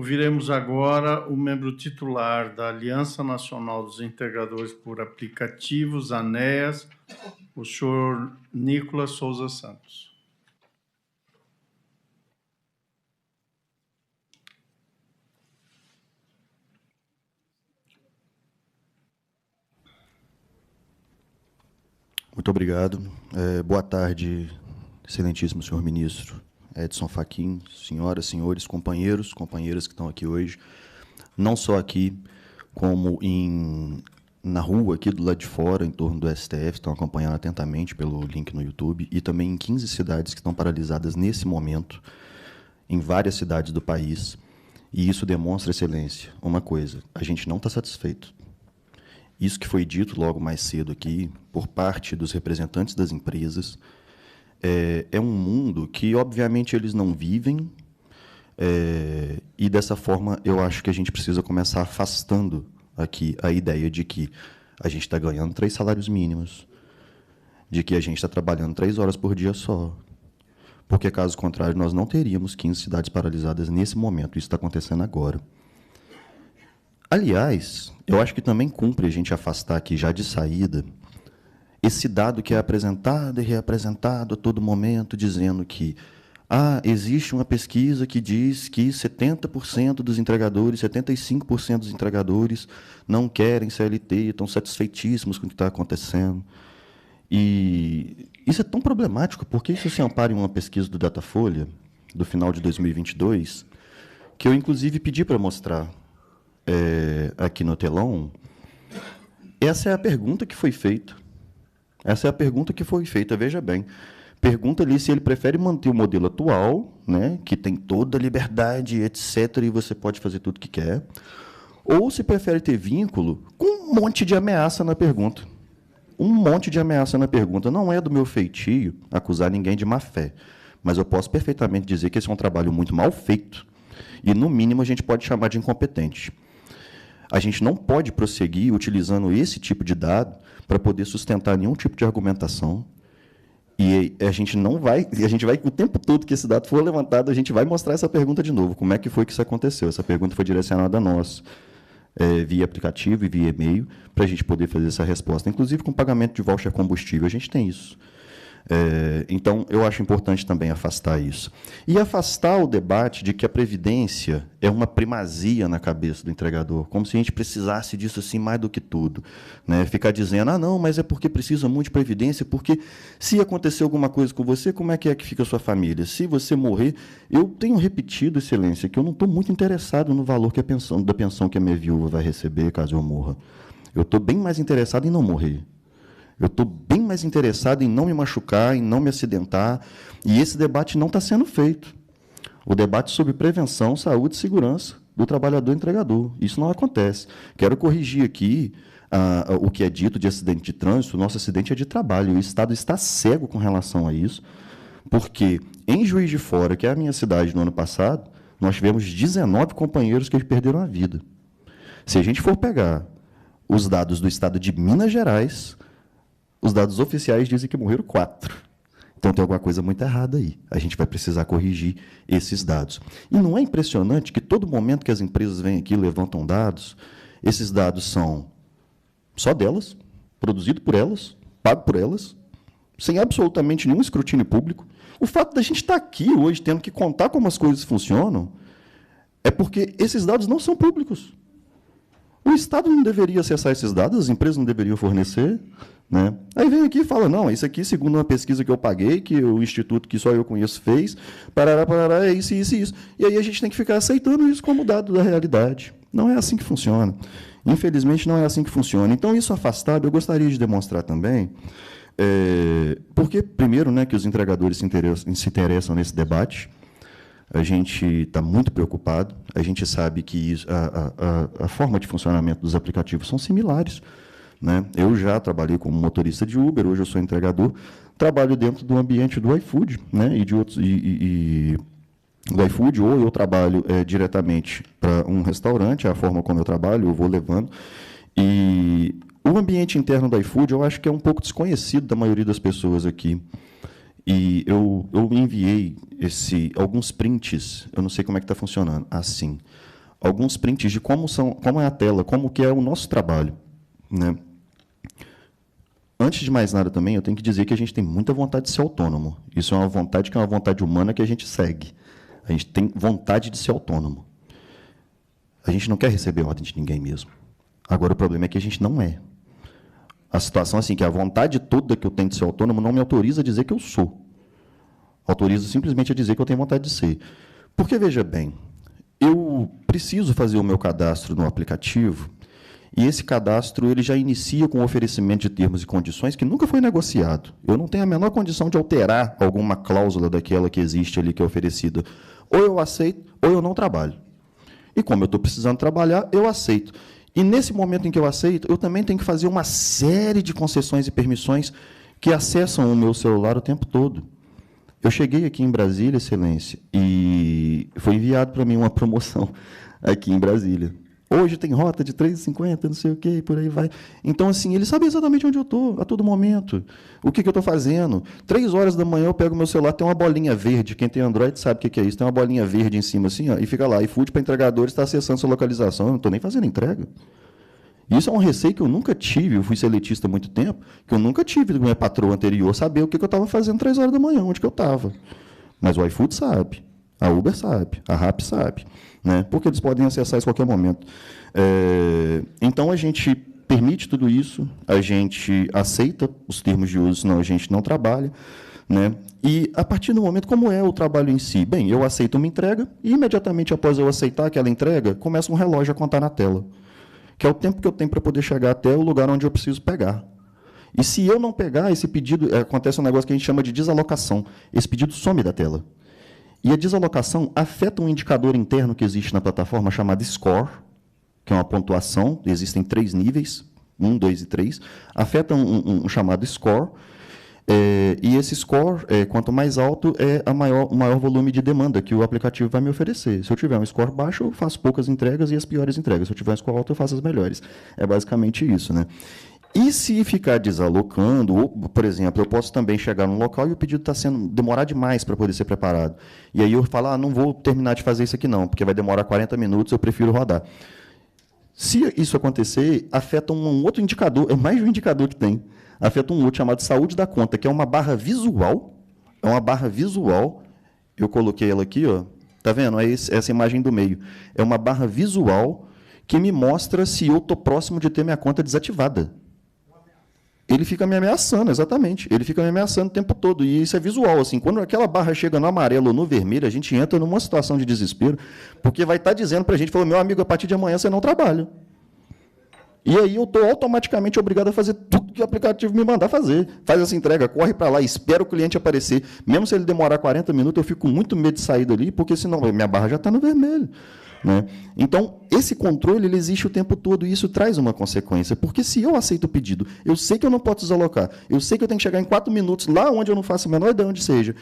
Ouviremos agora o membro titular da Aliança Nacional dos Integradores por Aplicativos, ANEAS, o senhor Nicolas Souza Santos. Muito obrigado. Boa tarde, excelentíssimo senhor ministro Edson Fachin, senhoras, senhores, companheiras que estão aqui hoje, não só aqui, como na rua, aqui do lado de fora, em torno do STF, estão acompanhando atentamente pelo link no YouTube, e também em 15 cidades que estão paralisadas nesse momento, em várias cidades do país, e isso demonstra, excelência, uma coisa: a gente não está satisfeito. Isso que foi dito logo mais cedo aqui, por parte dos representantes das empresas, é um mundo que, obviamente, eles não vivem, e, dessa forma, eu acho que a gente precisa começar afastando aqui a ideia de que a gente está ganhando 3 salários mínimos, de que a gente está trabalhando 3 horas por dia só, porque, caso contrário, nós não teríamos 15 cidades paralisadas nesse momento. Isso está acontecendo agora. Aliás, eu acho que também cumpre a gente afastar aqui, já de saída, esse dado que é apresentado e reapresentado a todo momento, dizendo que existe uma pesquisa que diz que 70% dos entregadores, 75% dos entregadores não querem CLT, estão satisfeitíssimos com o que está acontecendo. E isso é tão problemático, porque isso se ampara em uma pesquisa do Datafolha, do final de 2022, que eu, inclusive, pedi para mostrar aqui no telão. Essa é a pergunta que foi feita. Veja bem. Pergunta ali se ele prefere manter o modelo atual, né, que tem toda a liberdade, etc., e você pode fazer tudo o que quer, ou se prefere ter vínculo com um monte de ameaça na pergunta. Não é do meu feitio acusar ninguém de má fé, mas eu posso perfeitamente dizer que esse é um trabalho muito mal feito, e, no mínimo, a gente pode chamar de incompetente. A gente não pode prosseguir utilizando esse tipo de dado para poder sustentar nenhum tipo de argumentação. E a gente vai, o tempo todo que esse dado for levantado, a gente vai mostrar essa pergunta de novo. Como é que foi que isso aconteceu? Essa pergunta foi direcionada a nós, via aplicativo e via e-mail, para a gente poder fazer essa resposta. Inclusive, com pagamento de voucher combustível, a gente tem isso. Então, eu acho importante também afastar isso. E afastar o debate de que a Previdência é uma primazia na cabeça do entregador, como se a gente precisasse disso assim mais do que tudo. Né? Ficar dizendo, não, mas é porque precisa muito de Previdência, porque se acontecer alguma coisa com você, como é que fica a sua família? Se você morrer, eu tenho repetido, excelência, que eu não estou muito interessado no valor que da pensão que a minha viúva vai receber caso eu morra. Eu estou bem mais interessado em não morrer. Eu estou bem mais interessado em não me machucar, em não me acidentar, e esse debate não está sendo feito. O debate sobre prevenção, saúde e segurança do trabalhador entregador. Isso não acontece. Quero corrigir aqui o que é dito de acidente de trânsito. O nosso acidente é de trabalho. O Estado está cego com relação a isso, porque em Juiz de Fora, que é a minha cidade, no ano passado, nós tivemos 19 companheiros que perderam a vida. Se a gente for pegar os dados do Estado de Minas Gerais, os dados oficiais dizem que morreram 4. Então, tem alguma coisa muito errada aí. A gente vai precisar corrigir esses dados. E não é impressionante que, todo momento que as empresas vêm aqui e levantam dados, esses dados são só delas, produzido por elas, pago por elas, sem absolutamente nenhum escrutínio público. O fato da gente estar aqui hoje, tendo que contar como as coisas funcionam, é porque esses dados não são públicos. O Estado não deveria acessar esses dados, as empresas não deveriam fornecer. Né? Aí vem aqui e fala, não, isso aqui, segundo uma pesquisa que eu paguei, que o instituto que só eu conheço fez, parará, é isso, isso e isso. E aí a gente tem que ficar aceitando isso como dado da realidade. Não é assim que funciona. Infelizmente, não é assim que funciona. Então, isso afastado, eu gostaria de demonstrar também, porque, primeiro, né, que os entregadores se interessam nesse debate. A gente está muito preocupado, a gente sabe que a forma de funcionamento dos aplicativos são similares. Né? Eu já trabalhei como motorista de Uber, hoje eu sou entregador, trabalho dentro do ambiente do iFood, né? E de outros, do iFood, ou eu trabalho diretamente para um restaurante, é a forma como eu trabalho, eu vou levando. E o ambiente interno do iFood, eu acho que é um pouco desconhecido da maioria das pessoas aqui. E eu enviei alguns prints, eu não sei como é que está funcionando, assim. alguns prints de como é a tela, como que é o nosso trabalho, né? Antes de mais nada também, eu tenho que dizer que a gente tem muita vontade de ser autônomo. Isso é uma vontade que é uma vontade humana que a gente segue. A gente tem vontade de ser autônomo. A gente não quer receber ordem de ninguém mesmo. Agora, o problema é que a gente não é. A situação é assim, que a vontade toda que eu tenho de ser autônomo não me autoriza a dizer que eu sou. Autoriza simplesmente a dizer que eu tenho vontade de ser. Porque, veja bem, eu preciso fazer o meu cadastro no aplicativo, e esse cadastro ele já inicia com o oferecimento de termos e condições que nunca foi negociado. Eu não tenho a menor condição de alterar alguma cláusula daquela que existe ali, que é oferecida. Ou eu aceito, ou eu não trabalho. E como eu estou precisando trabalhar, eu aceito. E, nesse momento em que eu aceito, eu também tenho que fazer uma série de concessões e permissões que acessam o meu celular o tempo todo. Eu cheguei aqui em Brasília, Excelência, e foi enviado para mim uma promoção aqui em Brasília. Hoje tem rota de 3,50, não sei o quê, por aí vai. Então, assim, ele sabe exatamente onde eu estou, a todo momento. O que eu estou fazendo. 3 horas da manhã eu pego meu celular, tem uma bolinha verde. Quem tem Android sabe o que é isso. Tem uma bolinha verde em cima, assim, ó, e fica lá. iFood para entregadores está acessando sua localização. Eu não estou nem fazendo entrega. Isso é um receio que eu nunca tive. Eu fui seletista há muito tempo, que eu nunca tive do meu patrão anterior saber o que eu estava fazendo 3 horas da manhã, onde que eu estava. Mas o iFood sabe, a Uber sabe, a Rappi sabe, né? Porque eles podem acessar isso a qualquer momento. Então, a gente permite tudo isso, a gente aceita os termos de uso, senão a gente não trabalha, né? E, a partir do momento, como é o trabalho em si? Bem, eu aceito uma entrega e, imediatamente após eu aceitar aquela entrega, começa um relógio a contar na tela, que é o tempo que eu tenho para poder chegar até o lugar onde eu preciso pegar. E se eu não pegar esse pedido, acontece um negócio que a gente chama de desalocação. Esse pedido some da tela. E a desalocação afeta um indicador interno que existe na plataforma chamado score, que é uma pontuação, existem 3 níveis, 1, 2 e 3, afeta um chamado score, e esse score, quanto mais alto, é o maior volume de demanda que o aplicativo vai me oferecer. Se eu tiver um score baixo, eu faço poucas entregas e as piores entregas. Se eu tiver um score alto, eu faço as melhores. É basicamente isso, né? E se ficar desalocando, ou, por exemplo, eu posso também chegar num local e o pedido está sendo demorar demais para poder ser preparado. E aí eu falo, não vou terminar de fazer isso aqui não, porque vai demorar 40 minutos, eu prefiro rodar. Se isso acontecer, afeta um outro indicador, é mais de um indicador que tem, afeta um outro chamado saúde da conta, que é uma barra visual, eu coloquei ela aqui, ó, tá vendo? É essa imagem do meio. É uma barra visual que me mostra se eu estou próximo de ter minha conta desativada. Ele fica me ameaçando, exatamente. Ele fica me ameaçando o tempo todo. E isso é visual. Assim, quando aquela barra chega no amarelo ou no vermelho, a gente entra numa situação de desespero, porque vai estar dizendo para a gente, meu amigo, a partir de amanhã você não trabalha. E aí eu estou automaticamente obrigado a fazer tudo que o aplicativo me mandar fazer. Faz essa entrega, corre para lá, espera o cliente aparecer. Mesmo se ele demorar 40 minutos, eu fico com muito medo de sair dali, porque senão minha barra já está no vermelho. Né? Então, esse controle ele existe o tempo todo e isso traz uma consequência, porque se eu aceito o pedido, eu sei que eu não posso desalocar, eu sei que eu tenho que chegar em 4 minutos lá onde eu não faço a menor ideia onde seja,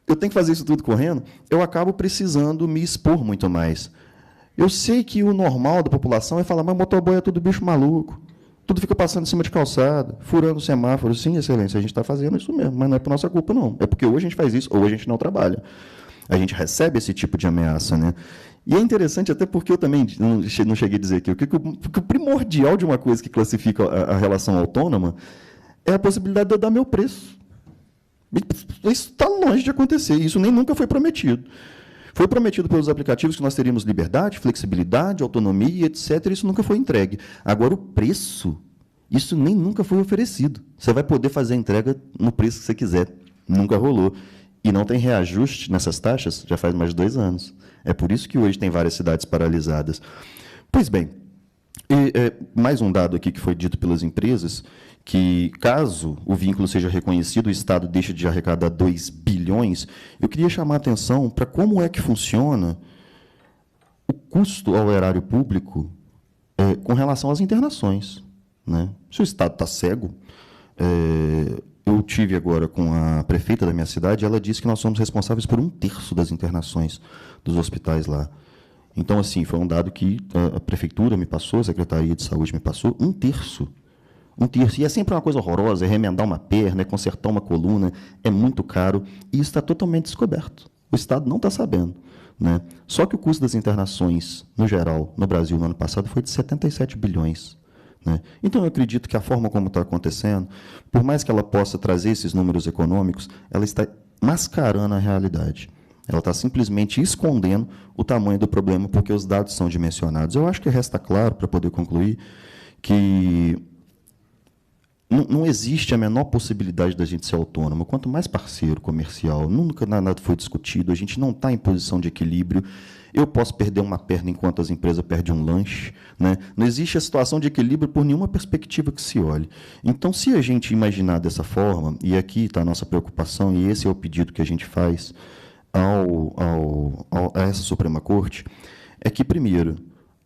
eu tenho que fazer isso tudo correndo, eu acabo precisando me expor muito mais. Eu sei que o normal da população é falar, mas motoboy é tudo bicho maluco, tudo fica passando em cima de calçada, furando semáforo. Sim, Excelência, a gente está fazendo isso mesmo, mas não é por nossa culpa, não. É porque ou a gente faz isso, ou a gente não trabalha. A gente recebe esse tipo de ameaça, né? E é interessante até porque eu também não cheguei a dizer aqui, o primordial de uma coisa que classifica a relação autônoma é a possibilidade de eu dar meu preço. Isso está longe de acontecer, isso nem nunca foi prometido. Foi prometido pelos aplicativos que nós teríamos liberdade, flexibilidade, autonomia, etc. Isso nunca foi entregue. Agora, o preço, isso nem nunca foi oferecido. Você vai poder fazer a entrega no preço que você quiser. Nunca rolou. E não tem reajuste nessas taxas já faz mais de 2 anos. É por isso que hoje tem várias cidades paralisadas. Pois bem, mais um dado aqui que foi dito pelas empresas, que caso o vínculo seja reconhecido, o Estado deixa de arrecadar 2 bilhões, eu queria chamar a atenção para como é que funciona o custo ao erário público com relação às internações. Né? Se o Estado está cego, eu tive agora com a prefeita da minha cidade, ela disse que nós somos responsáveis por 1/3 das internações dos hospitais lá. Então, assim, foi um dado que a prefeitura me passou, a Secretaria de Saúde me passou, 1/3. 1/3. E é sempre uma coisa horrorosa, é remendar uma perna, é consertar uma coluna, é muito caro, e isso está totalmente descoberto. O Estado não está sabendo. né? Só que o custo das internações, no geral, no Brasil, no ano passado, foi de 77 bilhões. Né? Então, eu acredito que a forma como está acontecendo, por mais que ela possa trazer esses números econômicos, ela está mascarando a realidade. Ela está simplesmente escondendo o tamanho do problema, porque os dados são dimensionados. Eu acho que resta claro, para poder concluir, que não existe a menor possibilidade da gente ser autônomo. Quanto mais parceiro comercial, nunca nada foi discutido, a gente não está em posição de equilíbrio. Eu posso perder uma perna enquanto as empresas perdem um lanche. Né? Não existe a situação de equilíbrio por nenhuma perspectiva que se olhe. Então, se a gente imaginar dessa forma, e aqui está a nossa preocupação, e esse é o pedido que a gente faz a essa Suprema Corte, é que, primeiro,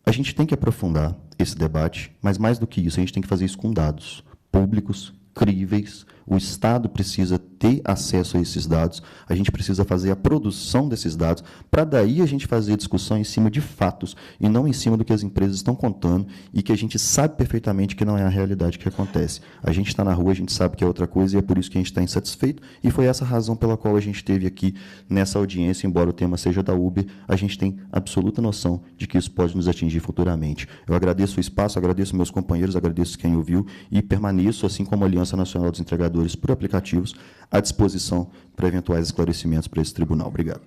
a gente tem que aprofundar esse debate, mas, mais do que isso, a gente tem que fazer isso com dados públicos, críveis. O Estado precisa ter acesso a esses dados, a gente precisa fazer a produção desses dados, para daí a gente fazer discussão em cima de fatos, e não em cima do que as empresas estão contando, e que a gente sabe perfeitamente que não é a realidade que acontece. A gente está na rua, a gente sabe que é outra coisa, e é por isso que a gente está insatisfeito, e foi essa a razão pela qual a gente teve aqui nessa audiência, embora o tema seja da Uber, a gente tem absoluta noção de que isso pode nos atingir futuramente. Eu agradeço o espaço, agradeço meus companheiros, agradeço quem ouviu, e permaneço, assim como a Aliança Nacional dos Entregadores por Aplicativos, à disposição para eventuais esclarecimentos para esse tribunal. Obrigado.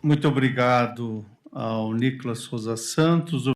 Muito obrigado ao Nicolas Souza Santos.